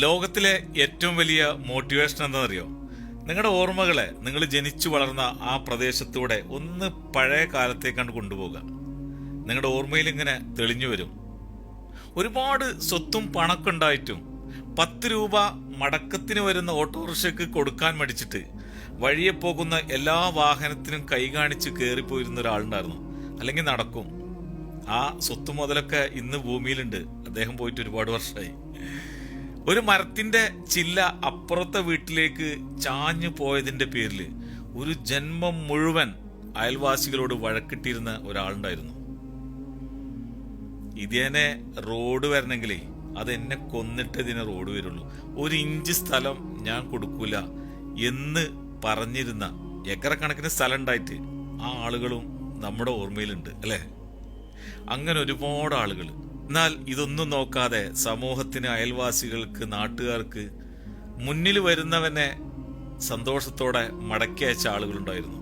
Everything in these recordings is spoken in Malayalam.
ലോകത്തിലെ ഏറ്റവും വലിയ മോട്ടിവേഷൻ എന്താണെന്നറിയോ? നിങ്ങളുടെ ഓർമ്മകളെ നിങ്ങൾ ജനിച്ചു വളർന്ന ആ പ്രദേശത്തൂടെ ഒന്ന് പഴയ കാലത്തേക്കാണ്ട് കൊണ്ടുപോകുക. നിങ്ങളുടെ ഓർമ്മയിൽ ഇങ്ങനെ തെളിഞ്ഞു വരും. ഒരുപാട് സ്വത്തും പണമൊക്കെ ഉണ്ടായിട്ടും 10 രൂപ മടക്കത്തിന് വരുന്ന ഓട്ടോറിക്ഷയ്ക്ക് കൊടുക്കാൻ മടിച്ചിട്ട് വഴിയെ പോകുന്ന എല്ലാ വാഹനത്തിനും കൈ കാണിച്ച് കയറിപ്പോയിരുന്ന ഒരാളുണ്ടായിരുന്നു. അല്ലെങ്കിൽ നടക്കും. ആ സ്വത്ത് മുതലൊക്കെ ഇന്ന് ഭൂമിയിലുണ്ട്. അദ്ദേഹം പോയിട്ട് ഒരുപാട് വർഷമായി. ഒരു മരത്തിന്റെ ചില്ല അപ്പുറത്തെ വീട്ടിലേക്ക് ചാഞ്ഞു പോയതിന്റെ പേരിൽ ഒരു ജന്മം മുഴുവൻ അയൽവാസികളോട് വഴക്കിട്ടിരുന്ന ഒരാളുണ്ടായിരുന്നു. ഇതേനെ റോഡ് വരണമെങ്കിലേ അതെന്നെ കൊന്നിട്ട് ഇതിനെ റോഡ് വരുള്ളൂ, 1 ഇഞ്ച് സ്ഥലം ഞാൻ കൊടുക്കൂല എന്ന് പറഞ്ഞിരുന്ന ഏക്കറക്കണക്കിന് സ്ഥലം ഉണ്ടായിട്ട് ആ ആളുകളും നമ്മുടെ ഓർമ്മയിലുണ്ട് അല്ലേ? അങ്ങനെ ഒരുപാട് ആളുകൾ. എന്നാൽ ഇതൊന്നും നോക്കാതെ സമൂഹത്തിന്, അയൽവാസികൾക്ക്, നാട്ടുകാർക്ക് മുന്നിൽ വരുന്നവനെ സന്തോഷത്തോടെ മടക്കി അയച്ച ആളുകളുണ്ടായിരുന്നു.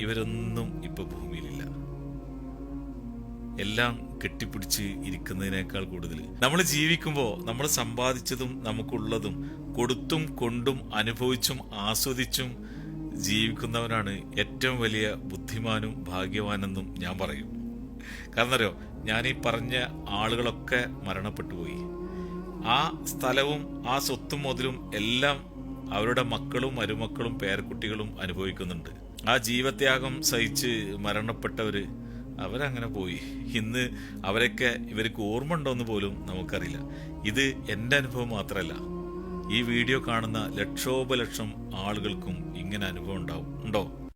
ഇവരൊന്നും ഇപ്പൊ ഭൂമിയിലില്ല. എല്ലാം കെട്ടിപ്പിടിച്ച് ഇരിക്കുന്നതിനേക്കാൾ കൂടുതൽ നമ്മൾ ജീവിക്കുമ്പോൾ നമ്മൾ സമ്പാദിച്ചതും നമുക്കുള്ളതും കൊടുത്തും കൊണ്ടും അനുഭവിച്ചും ആസ്വദിച്ചും ജീവിക്കുന്നവനാണ് ഏറ്റവും വലിയ ബുദ്ധിമാനും ഭാഗ്യവാനെന്നും ഞാൻ പറയും. കാരണം അറിയോ, ഞാൻ ഈ പറഞ്ഞ ആളുകളൊക്കെ മരണപ്പെട്ടു പോയി. ആ സ്ഥലവും ആ സ്വത്തും മുതലും എല്ലാം അവരുടെ മക്കളും മരുമക്കളും പേരക്കുട്ടികളും അനുഭവിക്കുന്നുണ്ട്. ആ ജീവത്യാഗം സഹിച്ച് മരണപ്പെട്ടവര് അവരങ്ങനെ പോയി. ഇന്ന് അവരൊക്കെ ഇവർക്ക് ഓർമ്മ ഉണ്ടോന്ന് പോലും നമുക്കറിയില്ല. ഇത് എൻ്റെ അനുഭവം മാത്രമല്ല, ഈ വീഡിയോ കാണുന്ന ലക്ഷോപലക്ഷം ആളുകൾക്കും ഇങ്ങനെ അനുഭവം ഉണ്ടോ?